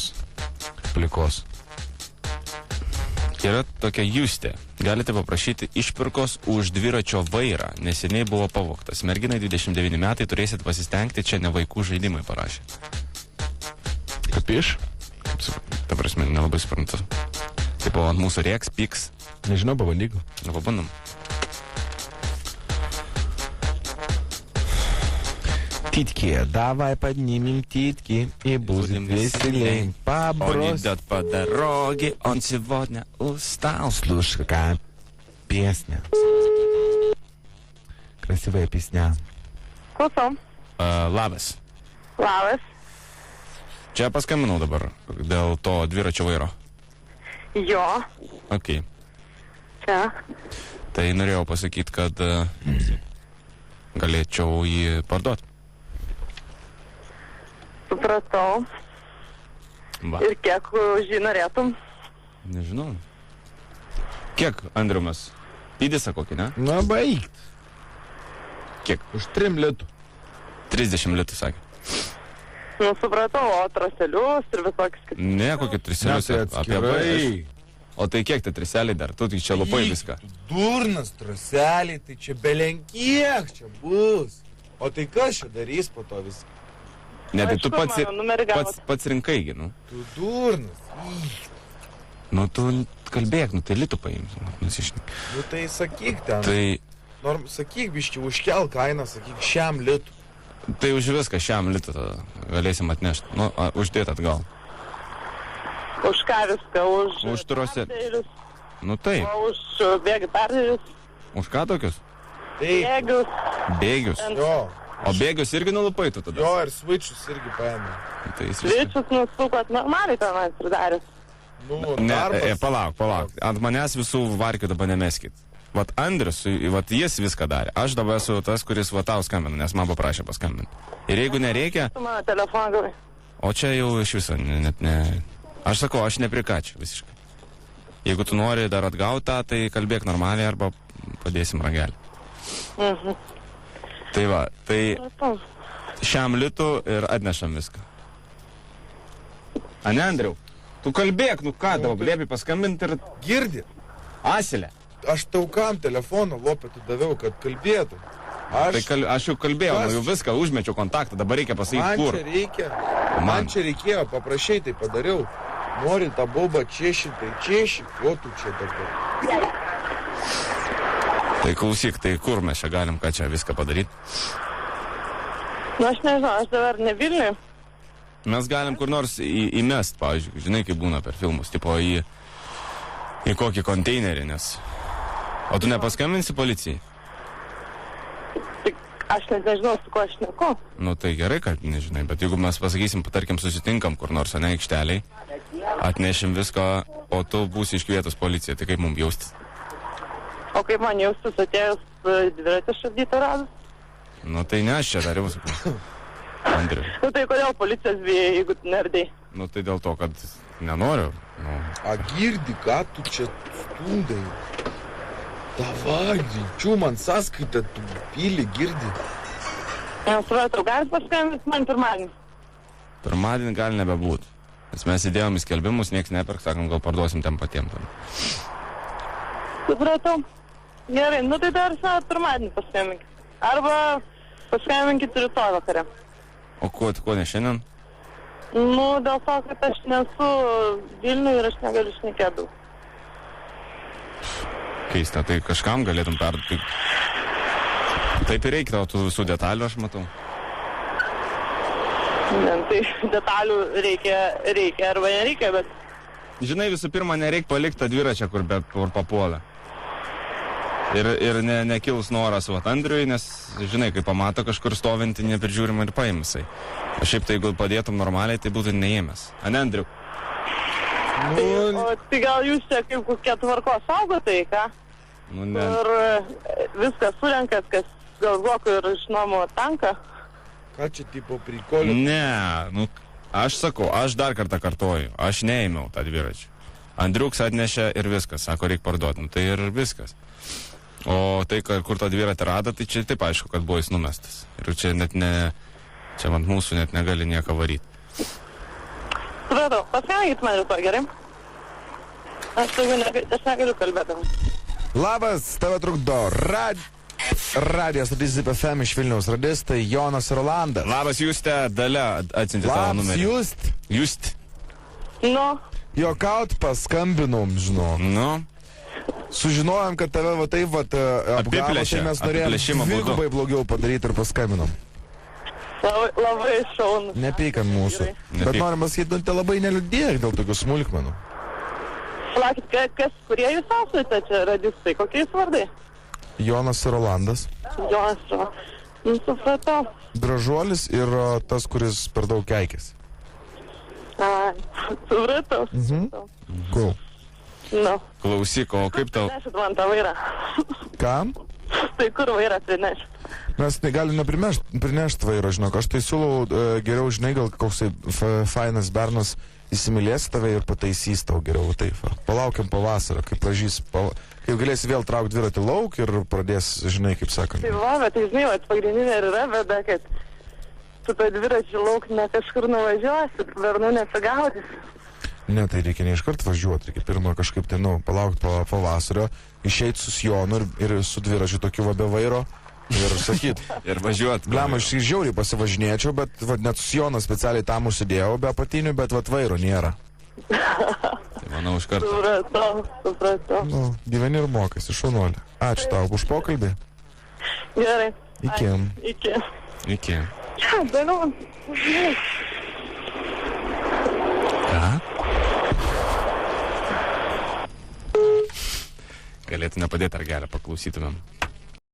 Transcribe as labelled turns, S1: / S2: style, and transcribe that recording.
S1: nuotraukos plikos. Yra tokia Justė. Galite paprašyti išpirkos už dviračio vairą. Neseniai buvo pavogtas. Merginai 29 metai, turėsit pasistengti, čia ne vaikų žaidimai parašė.
S2: Kapiš?
S1: Ta prasme, nelabai suprantu. Tipo, ant mūsų rieks, pyks.
S2: Nežinau, pabandyk.
S1: Nu, pabandom.
S2: Титки, давай поднимем титки, и будет веселей.
S1: Он идет по дороге, он сегодня устал.
S2: Слушай, какая песня. Красивая песня.
S3: Klausom.
S1: Labas.
S3: Labas.
S1: Čia paskambinau dabar dėl to dviračio vairo.
S3: Jo.
S1: Ok.
S3: Čia.
S1: Tai norėjau pasakyti, kad galėčiau jį parduoti.
S3: Supratau.
S1: Va.
S3: Ir kiek už jį norėtum?
S1: Nežinau. Kiek, Andriumas? Pydėsa kokį, ne?
S2: Na, baigt.
S1: Kiek?
S2: Už 3 litų.
S1: 30 litų, sakė.
S3: Nu, supratau, o traselius ir visokius kitus.
S1: Ne, kokį triselius.
S2: Atskirai.
S1: O tai kiek tai triseliai dar? Tu tik čia lupai viską.
S2: Durnas traseliai, tai čia belenkiek čia bus. O tai kas čia darys po to viską?
S1: Ne, tai tu
S3: Aišku, mano numerį gavot.
S1: pats rinkai, nu.
S2: Tu durnas.
S1: Nu, tu kalbėk, nu, tai litų paimsi. Nusišnik.
S2: Nu tai sakyk ten.
S1: Tai,
S2: Sakyk, biški, užkel kainą, sakyk, šiam litų.
S1: tai už viską šiam litą tada galėsim atnešti. Nu, uždėt atgal.
S3: Už ką viską?
S1: Už trose.
S3: perdėlius,
S1: Nu taip.
S3: o už bėgių perdėlius,
S1: Už ką tokius?
S2: Tai,
S3: bėgius.
S1: Bėgius.
S2: jo,
S1: O bėgius irgi nulupai tu tada?
S2: jo ir switchus irgi paėmė.
S1: Tai jis viską.
S3: Svičius nusukot normaliai tenais pridaręs.
S2: Nu,
S1: Ne,
S2: darbas.
S1: palauk. Ant manęs visų varkių dabar nemeskit. Vat Andrius, vat jis viską darė. Aš dabar esu tas, kuris va tau skambina, nes man paprašė paskambinti. Ir jeigu nereikia,
S3: Tu mano telefoną gavai.
S1: o čia jau iš viso net ne... Aš sakau, aš neprikačiu visiškai. Jeigu tu nori dar atgauti tą, tai kalbėk normaliai arba padėsim ragelį. Tai va, tai
S3: Supratau.
S1: šiam litų ir atnešam viską. Ane, Andriau? Tu kalbėk, nu ką, daug liepi paskambinti ir
S2: Girdi,
S1: asilę.
S2: aš tau kam telefoną lopetų daviau, kad kalbėtų.
S1: Tai aš jau kalbėjau,
S2: Kas?
S1: nu jau viską, užmečiau kontaktą, dabar reikia pasakyti,
S2: Man
S1: kur.
S2: čia reikia,
S1: Man.
S2: man čia reikėjo, paprašai, tai padariau. Nori tą bobą češį, tai češį, o tu čia dabar.
S1: Tai klausyk, tai kur mes čia galim, ką čia viską padaryti?
S3: Nu, aš nežinau, aš dabar ne Vilniui.
S1: Mes galim kur nors įmest, pavyzdžiui, žinai, kaip būna per filmus, tipo į kokį konteinerį, nes... O tu nepaskambinsi policijai?
S3: Tik aš net nežinau, su kuo aš neku.
S1: Nu tai gerai, kad nežinai, bet jeigu mes pasakysim, tarkim, susitinkam kur nors, ane, aikšteliai, atnešim viską, o tu būsi iškvietus policiją, tai kaip mums jaustis?
S3: O kaip man jaustis atėjus dviratį šardytą radus?
S1: Nu tai ne, aš čia dariau, sakau. Andriu.
S3: Nu tai kodėl policijos bijai, jeigu tu nerdai?
S1: Nu tai dėl to, kad nenoriu. Nu,
S2: A girdi, ką tu čia stundai? Davai, greičiau man sąskaitą, tu pylį girdi.
S3: Nesupratau, galit paskambinti man pirmadienį?
S1: pirmadienį gali nebebūti. Nes mes įdėjom į skelbimus, nieks nepirks, sakom, gal parduosim ten patiem.
S3: Supratau. Gerai, nu tai dar savo pirmadienį paskambinkit. Arba paskambinkit rytoj vakare.
S1: O ko ne šiandien?
S3: Nu, dėl to, kad aš nesu Vilniui ir aš negaliu šnekėti daug.
S1: Keista, tai kažkam galėtum perduoti. Taip ir reikia tau tų visų detalių, aš matau.
S3: Ne, tai detalių reikia arba nereikia, bet
S1: Žinai, visų pirma, nereikia palikti tą dviračią, kur papuolė. Ir nekils noras Andriui, nes, žinai, kai pamato kažkur stovinti, neprižiūrimą ir paimsai. O šiaip tai, jeigu padėtum normaliai, tai būtų neėmęs. Ane, Andriu?
S3: tai gal jūs čia kaip kokie tvarkos saugotojai, ką?
S1: Nu, ne.
S3: Ir viską surenkat, kas galvokų ir iš namo tanką.
S2: Ką čia tipo prikolė?
S1: Ne, nu, aš sakau, aš dar kartą kartoju, aš neėmiau tą dviračią. Andriuks atnešė ir viskas, sako, reikia parduoti, nu tai ir viskas. O tai, kur tą dviratį rado, tai čia taip aišku, kad buvo jis numestas. Ir čia net ne, čia ant mūsų net negali nieko varyti.
S3: Supratau, paskamykit man rytoj, gerai? Aš negaliu kalbėti.
S2: Labas, tave trukdo radijas Radijas FM iš Vilniaus radistai Jonas ir Rolandas.
S1: Labas, Juste, Dalia atsiuntė tavo numerį.
S2: Labas,
S1: Just.
S3: Nu,
S2: Jokaut paskambinom, žinau.
S1: Nu,
S2: Sužinojom, kad tave va taip va apgavo,
S1: Apiplėšė,
S2: tai mes norėjom
S1: apiplėšimo būdu.
S2: dvigubai blogiau padaryti ir paskambinom.
S3: labai šaunus.
S2: Nepyk ant mūsų.
S1: Nepyk.
S2: Bet norim pasakyti, nu, te labai neliūdėk dėl tokių smulkmenų.
S3: Palaukit, kurie jūs esate čia radistai? Kokie jūs vardai?
S2: Jonas ir Rolandas.
S3: Jonas, supratau.
S2: Gražuolis ir tas, kuris per daug keikėsi.
S3: Supratau.
S2: Cool.
S3: Nu,
S1: klausyk, o kaip tau?
S3: nešit man tą vairą.
S2: Kam?
S3: Tai kur vairą prinešit?
S2: Mes negalim prinešti vairo, žinok. Aš tai siūlau geriau, žinai, gal koksai fainas bernas įsimylės tave ir pataisys tau geriau taip. Palaukiam pavasario, kai pražys, kai galėsi vėl traukti dviratį lauk ir pradės, žinai, kaip sakant.
S3: Tai va, bet tai žinai, pagrindinė ir yra bėda, kad tu tą dviračių lauk ne kažkur nuvažiuosi, bernų nesigaudysi.
S2: Ne, tai reikia ne iškart važiuoti, reikia pirmą kažkaip tai, palaukti pavasario, išeiti su Jonu ir su dviračiu tokiu va be vairo ir sakyt.
S1: Ir važiuot.
S2: Blem, aš žiauriai pasivažinėčiau, bet va, net su Jonu specialiai tam užsidėjau be apatinių, bet va vairo nėra.
S1: Tai manau, iš karto.
S3: Supratau.
S2: Nu, gyveni ir mokasi, šaunuolė. Ačiū tau už pokalbį.
S3: Gerai.
S2: Iki.
S3: Iki.
S1: Iki.
S3: Ja, daliau.
S1: Ką? Galėtų nepadėti, ar gerą paklausytumėm.